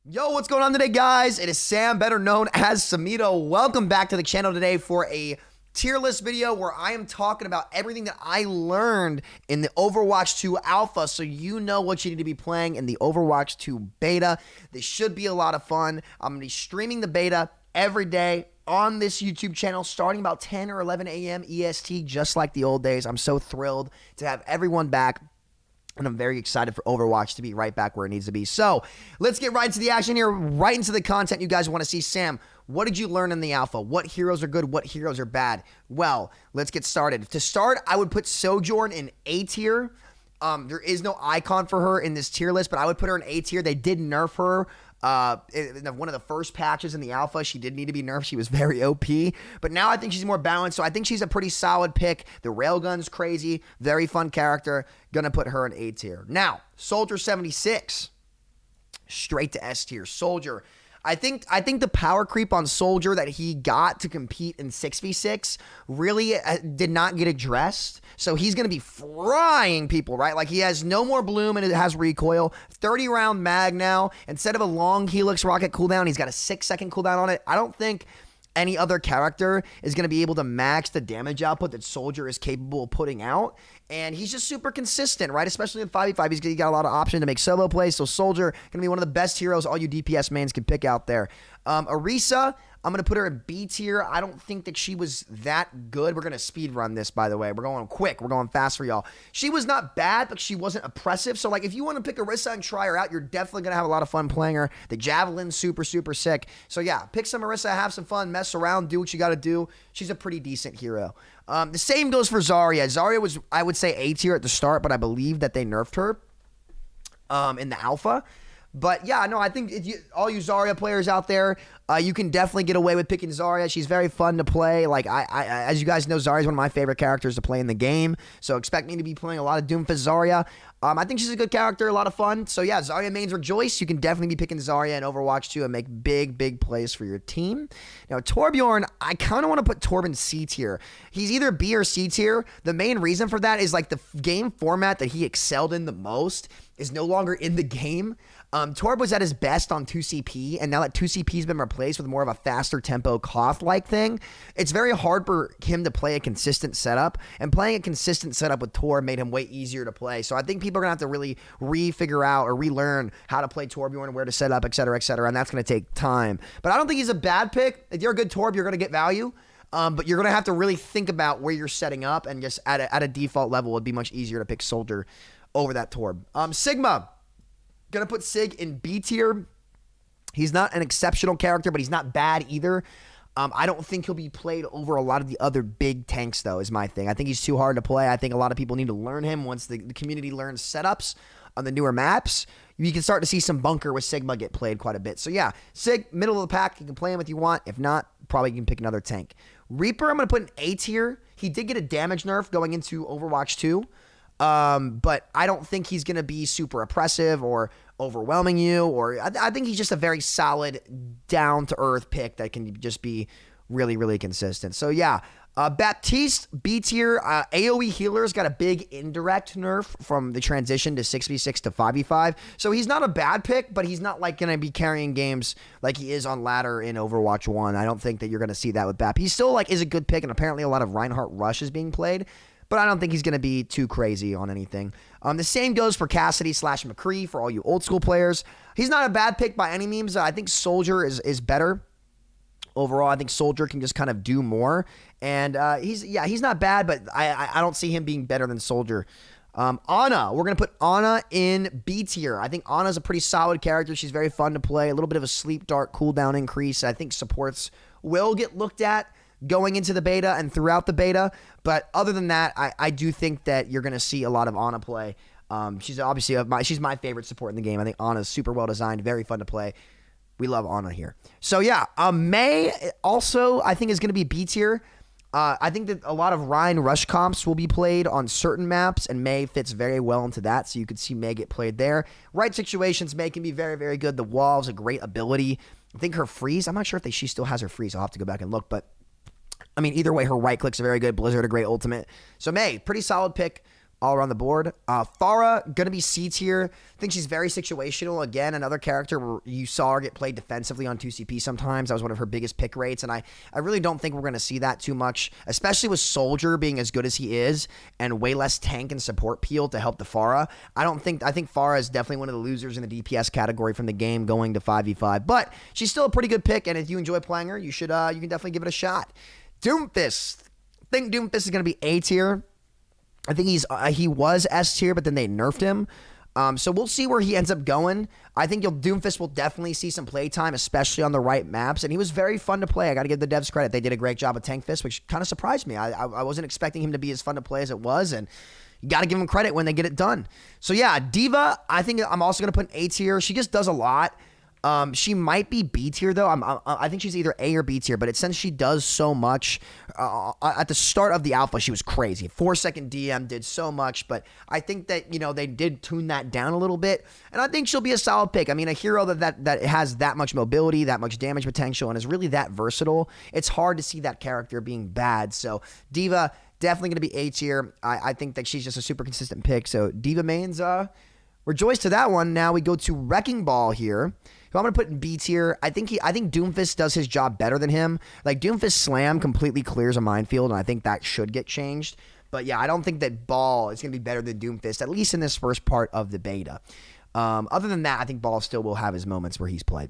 Yo, what's going on today, guys? It is Sam, better known as Samito. Welcome back to the channel today for a tier list video where I am talking about everything that I learned in the Overwatch 2 alpha, so you know what you need to be playing in the Overwatch 2 beta. This should be a lot of fun. I'm going to be streaming the beta every day on this YouTube channel starting about 10 or 11 a.m. EST, just like the old days. I'm so thrilled to have everyone back. And I'm very excited for Overwatch to be right back where it needs to be. So let's get right into the action here, right into the content you guys want to see. Sam, what did you learn in the alpha? What heroes are good? What heroes are bad? Well, let's get started. To start, I would put Sojourn in A tier. There is no icon for her in this tier list, but I would put her in A tier. They did nerf her. In one of the first patches in the alpha, she did need to be nerfed. She was very OP, but now I think she's more balanced, so I think she's a pretty solid pick. The railgun's crazy, very fun character. Gonna put her in A tier. Now, Soldier 76, straight to S tier. Soldier. I think the power creep on Soldier that he got to compete in 6v6 really did not get addressed. So he's going to be frying people, right? Like, he has no more bloom and it has recoil. 30-round mag now. Instead of a long Helix rocket cooldown, he's got a 6-second cooldown on it. I don't think any other character is going to be able to match the damage output that Soldier is capable of putting out. And he's just super consistent, right? Especially in 5v5, he's got a lot of options to make solo plays. So Soldier going to be one of the best heroes all you DPS mains can pick out there. Orisa, I'm going to put her in B tier. I don't think that she was that good. We're going to speed run this, by the way. We're going quick. We're going fast for y'all. She was not bad, but she wasn't oppressive. So, like, if you want to pick Orisa and try her out, you're definitely going to have a lot of fun playing her. The Javelin's super, super sick. So, yeah, pick some Orisa, have some fun, mess around, do what you got to do. She's a pretty decent hero. The same goes for Zarya. Zarya was, I would say, A tier at the start, but I believe that they nerfed her in the alpha. But yeah, no, I think all you Zarya players out there, you can definitely get away with picking Zarya. She's very fun to play. Like, as you guys know, Zarya is one of my favorite characters to play in the game. So expect me to be playing a lot of Doomfist Zarya. I think she's a good character, a lot of fun. So yeah, Zarya mains rejoice. You can definitely be picking Zarya in Overwatch 2 and make big, big plays for your team. Now, Torbjorn, I kind of want to put Torb in C tier. He's either B or C tier. The main reason for that is, like, the game format that he excelled in the most is no longer in the game. Torb was at his best on 2CP, and now that 2CP has been replaced with more of a faster tempo Koth-like thing, it's very hard for him to play a consistent setup, and playing a consistent setup with Torb made him way easier to play. So I think people are going to have to really re-figure out or relearn how to play Torbjorn, where to set up, et cetera, and that's going to take time. But I don't think he's a bad pick. If you're a good Torb, you're going to get value. But you're going to have to really think about where you're setting up, and just at a default level, it would be much easier to pick Soldier over that Torb. Sigma. Gonna put Sig in B tier. He's not an exceptional character, but he's not bad either. I don't think he'll be played over a lot of the other big tanks, though, is my thing. I think he's too hard to play. I think a lot of people need to learn him once the community learns setups on the newer maps. You can start to see some bunker with Sigma get played quite a bit. So yeah, Sig, middle of the pack. You can play him if you want. If not, probably you can pick another tank. Reaper, I'm gonna put in A tier. He did get a damage nerf going into Overwatch 2. But I don't think he's going to be super oppressive or overwhelming you, or I think he's just a very solid, down-to-earth pick that can just be really, really consistent. So, yeah, Baptiste, B tier. AoE healer's got a big indirect nerf from the transition to 6v6 to 5v5. So he's not a bad pick, but he's not, like, going to be carrying games like he is on ladder in Overwatch 1. I don't think that you're going to see that with Bap. He still, like, is a good pick, and apparently a lot of Reinhardt rush is being played. But I don't think he's going to be too crazy on anything. The same goes for Cassidy / McCree for all you old school players. He's not a bad pick by any means. I think Soldier is better. Overall, I think Soldier can just kind of do more. And he's not bad, but I don't see him being better than Soldier. Ana, we're going to put Ana in B tier. I think Ana's a pretty solid character. She's very fun to play. A little bit of a sleep dart cooldown increase. I think supports will get looked at going into the beta and throughout the beta. But other than that, I do think that you're going to see a lot of Ana play. She's obviously she's my favorite support in the game. I think Ana's super well designed, very fun to play. We love Ana here. So yeah, Mei also I think is going to be B tier. I think that a lot of Rhine rush comps will be played on certain maps, and Mei fits very well into that, so you could see Mei get played there. Right situations, Mei can be very, very good. The wall's a great ability. I think her freeze, I'm not sure if she still has her freeze. I'll have to go back and look, but I mean, either way, her right clicks are very good. Blizzard, a great ultimate. So Mei, pretty solid pick. all around the board. Pharah, going to be C tier. I think she's very situational. Again, another character where you saw her get played defensively on 2CP sometimes. That was one of her biggest pick rates, and I really don't think we're going to see that too much, especially with Soldier being as good as he is and way less tank and support peel to help the Pharah. I think Pharah is definitely one of the losers in the DPS category from the game going to 5v5, but she's still a pretty good pick, and if you enjoy playing her, you can definitely give it a shot. Doomfist. I think Doomfist is going to be A tier. I think he was S tier, but then they nerfed him. So we'll see where he ends up going. I think Doomfist will definitely see some play time, especially on the right maps. And he was very fun to play. I got to give the devs credit. They did a great job with Tankfist, which kind of surprised me. I wasn't expecting him to be as fun to play as it was. And you got to give him credit when they get it done. So yeah, D.Va, I think I'm also going to put an A tier. She just does a lot. She might be B tier though. I think she's either A or B tier, but since she does so much, at the start of the alpha, she was crazy. 4-second DM did so much, but I think that, they did tune that down a little bit, and I think she'll be a solid pick. I mean, a hero that has that much mobility, that much damage potential, and is really that versatile. It's hard to see that character being bad. So D.Va, definitely going to be A tier. I think that she's just a super consistent pick. So D.Va mains, rejoice to that one. Now we go to Wrecking Ball here, who I'm going to put in B tier. I think Doomfist does his job better than him. Like, Doomfist Slam completely clears a minefield, and I think that should get changed. But yeah, I don't think that Ball is going to be better than Doomfist, at least in this first part of the beta. Other than that, I think Ball still will have his moments where he's played.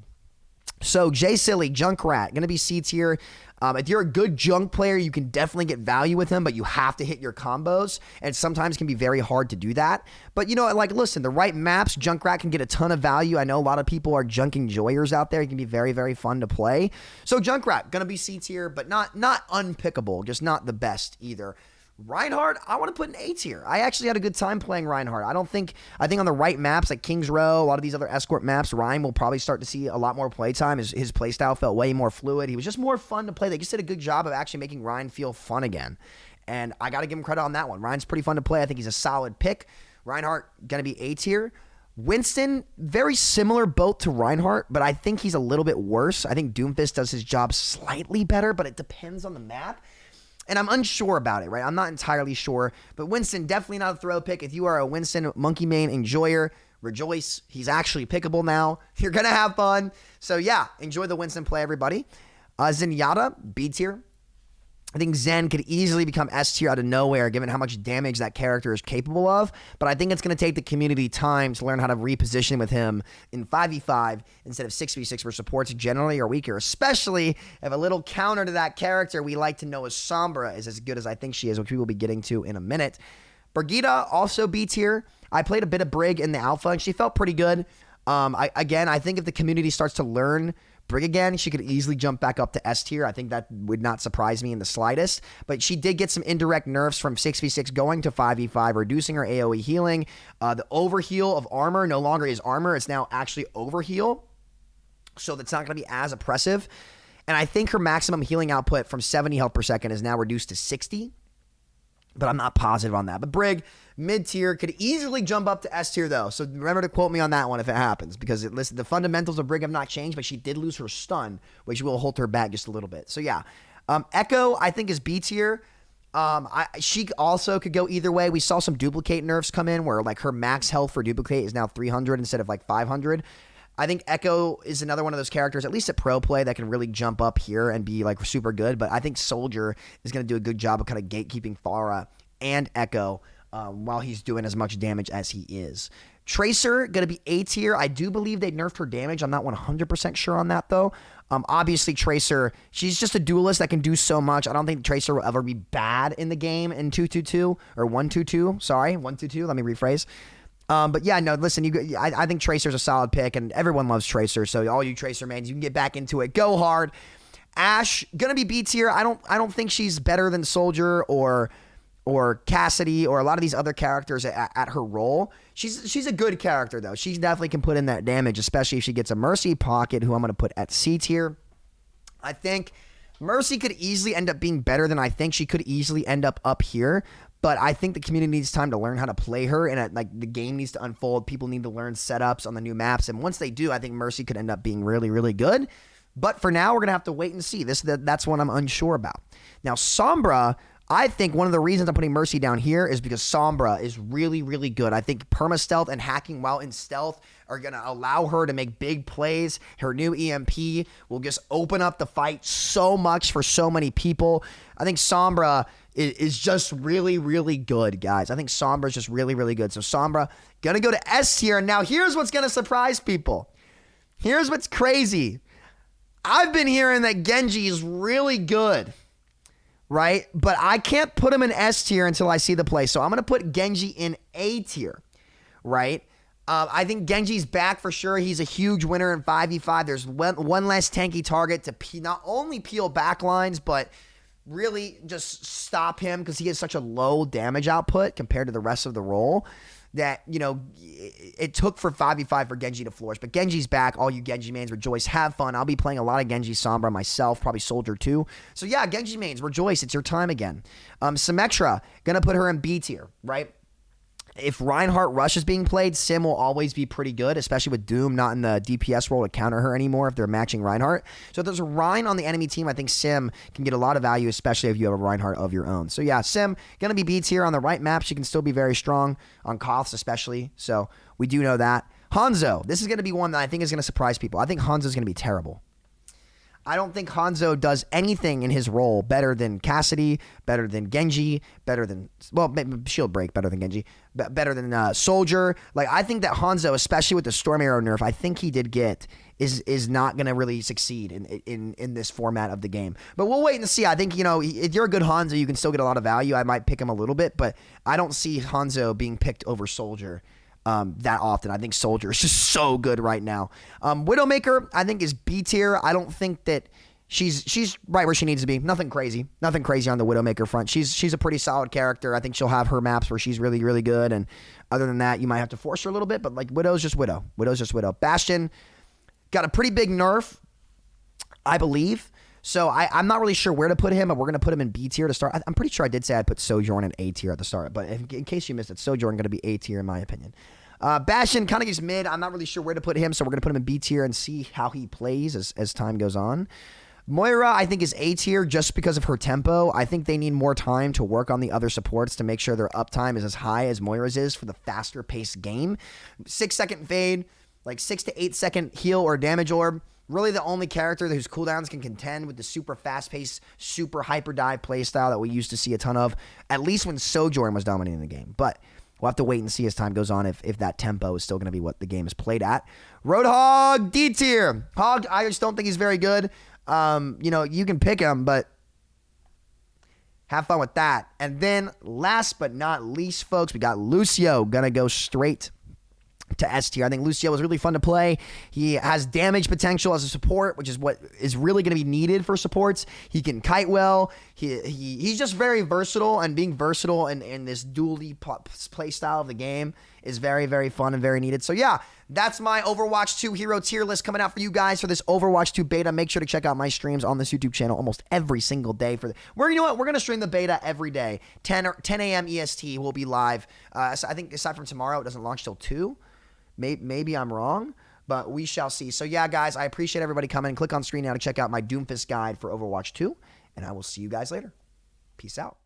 So, J Silly, Junkrat, going to be C tier. If you're a good junk player, you can definitely get value with him, but you have to hit your combos, and sometimes can be very hard to do that. But, listen, the right maps, Junkrat can get a ton of value. I know a lot of people are junk enjoyers out there. It can be very, very fun to play. So, Junkrat, going to be C tier, but not unpickable, just not the best either. Reinhardt, I want to put an A tier. I actually had a good time playing Reinhardt. I think on the right maps, like King's Row, a lot of these other escort maps, Ryan will probably start to see a lot more playtime. His playstyle felt way more fluid. He was just more fun to play. They just did a good job of actually making Ryan feel fun again. And I got to give him credit on that one. Ryan's pretty fun to play. I think he's a solid pick. Reinhardt, going to be A tier. Winston, very similar boat to Reinhardt, but I think he's a little bit worse. I think Doomfist does his job slightly better, but it depends on the map. And I'm unsure about it, right? I'm not entirely sure. But Winston, definitely not a throw pick. If you are a Winston monkey main enjoyer, rejoice. He's actually pickable now. You're going to have fun. So yeah, enjoy the Winston play, everybody. Zenyatta, B tier. I think Zen could easily become S tier out of nowhere, given how much damage that character is capable of. But I think it's going to take the community time to learn how to reposition with him in 5v5 instead of 6v6, where supports generally are weaker, especially if a little counter to that character we like to know as Sombra is as good as I think she is, which we will be getting to in a minute. Brigitte, also B tier. I played a bit of Brig in the alpha, and she felt pretty good. I think if the community starts to learn Brig again, she could easily jump back up to S tier. I think that would not surprise me in the slightest. But she did get some indirect nerfs from 6v6 going to 5v5, reducing her AoE healing. The overheal of armor no longer is armor. It's now actually overheal. So that's not going to be as oppressive. And I think her maximum healing output from 70 health per second is now reduced to 60. But I'm not positive on that. But Brig, mid-tier, could easily jump up to S-tier, though. So remember to quote me on that one if it happens. Because, listen, the fundamentals of Brig have not changed, but she did lose her stun, which will hold her back just a little bit. So, yeah. Echo, I think, is B-tier. She also could go either way. We saw some duplicate nerfs come in where, like, her max health for duplicate is now 300 instead of, like, 500. I think Echo is another one of those characters, at least at pro play, that can really jump up here and be like super good. But I think Soldier is going to do a good job of kind of gatekeeping Pharah and Echo while he's doing as much damage as he is. Tracer, going to be A tier. I do believe they nerfed her damage. I'm not 100% sure on that, though. Obviously, Tracer, she's just a duelist that can do so much. I don't think Tracer will ever be bad in the game in 2-2-2 or 1-2-2. Sorry, 1-2-2. Let me rephrase. But yeah, no, listen, I think Tracer's a solid pick, and everyone loves Tracer. So all you Tracer mains, you can get back into it. Go hard. Ash, gonna be B tier. I don't think she's better than Soldier or Cassidy or a lot of these other characters at her role. She's a good character though. She definitely can put in that damage, especially if she gets a Mercy Pocket, who I'm gonna put at C tier. I think Mercy could easily end up being better than I think. She could easily end up here. But I think the community needs time to learn how to play her, and like the game needs to unfold. People need to learn setups on the new maps, and once they do, I think Mercy could end up being really, really good. But for now, we're gonna have to wait and see. That's what I'm unsure about. Now, Sombra, I think one of the reasons I'm putting Mercy down here is because Sombra is really, really good. I think perma-stealth and hacking while in stealth are going to allow her to make big plays. Her new EMP will just open up the fight so much for so many people. I think Sombra is just really, really good, guys. I think Sombra is just really, really good. So Sombra, going to go to S tier. And now here's what's going to surprise people. Here's what's crazy. I've been hearing that Genji is really good, right? But I can't put him in S tier until I see the play. So I'm going to put Genji in A tier, right? I think Genji's back for sure. He's a huge winner in 5v5. There's one less tanky target to not only peel backlines, but really just stop him because he has such a low damage output compared to the rest of the role that, you know, it took for 5v5 for Genji to flourish. But Genji's back. All you Genji mains, rejoice. Have fun. I'll be playing a lot of Genji Sombra myself, probably Soldier too. So yeah, Genji mains, rejoice. It's your time again. Symmetra, going to put her in B tier, right? If Reinhardt Rush is being played, Sim will always be pretty good, especially with Doom not in the DPS role to counter her anymore if they're matching Reinhardt. So if there's a Rein on the enemy team, I think Sim can get a lot of value, especially if you have a Reinhardt of your own. So yeah, Sim, going to be B tier on the right map. She can still be very strong on Koths especially. So we do know that. Hanzo, this is going to be one that I think is going to surprise people. I think Hanzo is going to be terrible. I don't think Hanzo does anything in his role better than Cassidy, better than Genji, better than, well, maybe Shield Break, better than Genji, better than Soldier. Like, I think that Hanzo, especially with the Storm Arrow nerf, I think he did get, is not going to really succeed in this format of the game. But we'll wait and see. I think, you know, if you're a good Hanzo, you can still get a lot of value. I might pick him a little bit, but I don't see Hanzo being picked over Soldier that often. I think Soldier is just so good right now. Widowmaker, I think, is B tier. I don't think that she's right where she needs to be. Nothing crazy on the Widowmaker front. She's a pretty solid character. I think she'll have her maps where she's really, really good. And other than that, you might have to force her a little bit. But like Widow's just Widow. Bastion got a pretty big nerf, I believe. So I'm not really sure where to put him, but we're going to put him in B tier to start. I'm pretty sure I did say I'd put Sojourn in A tier at the start, but in case you missed it, Sojourn going to be A tier in my opinion. Bastion kind of gets mid. I'm not really sure where to put him, so we're going to put him in B tier and see how he plays as time goes on. Moira, I think, is A tier just because of her tempo. I think they need more time to work on the other supports to make sure their uptime is as high as Moira's is for the faster paced game. 6-second fade, like 6 to 8 second heal or damage orb. Really the only character whose cooldowns can contend with the super fast-paced, super hyper-dive playstyle that we used to see a ton of, at least when Sojourn was dominating the game. But we'll have to wait and see as time goes on if that tempo is still going to be what the game is played at. Roadhog, D tier. Hog, I just don't think he's very good. You know, you can pick him, but have fun with that. And then last but not least, folks, we got Lucio going to go straight to S tier. I think Lucio was really fun to play. He has damage potential as a support, which is what is really going to be needed for supports. He can kite well. He's just very versatile, and being versatile in this dually play style of the game is very, very fun and very needed. So yeah, that's my Overwatch 2 hero tier list coming out for you guys for this Overwatch 2 beta. Make sure to check out my streams on this YouTube channel almost every single day. You know what? We're going to stream the beta every day. 10 a.m. EST will be live. So I think aside from tomorrow, it doesn't launch till 2. Maybe I'm wrong, but we shall see. So yeah, guys, I appreciate everybody coming. Click on screen now to check out my Doomfist guide for Overwatch 2, and I will see you guys later. Peace out.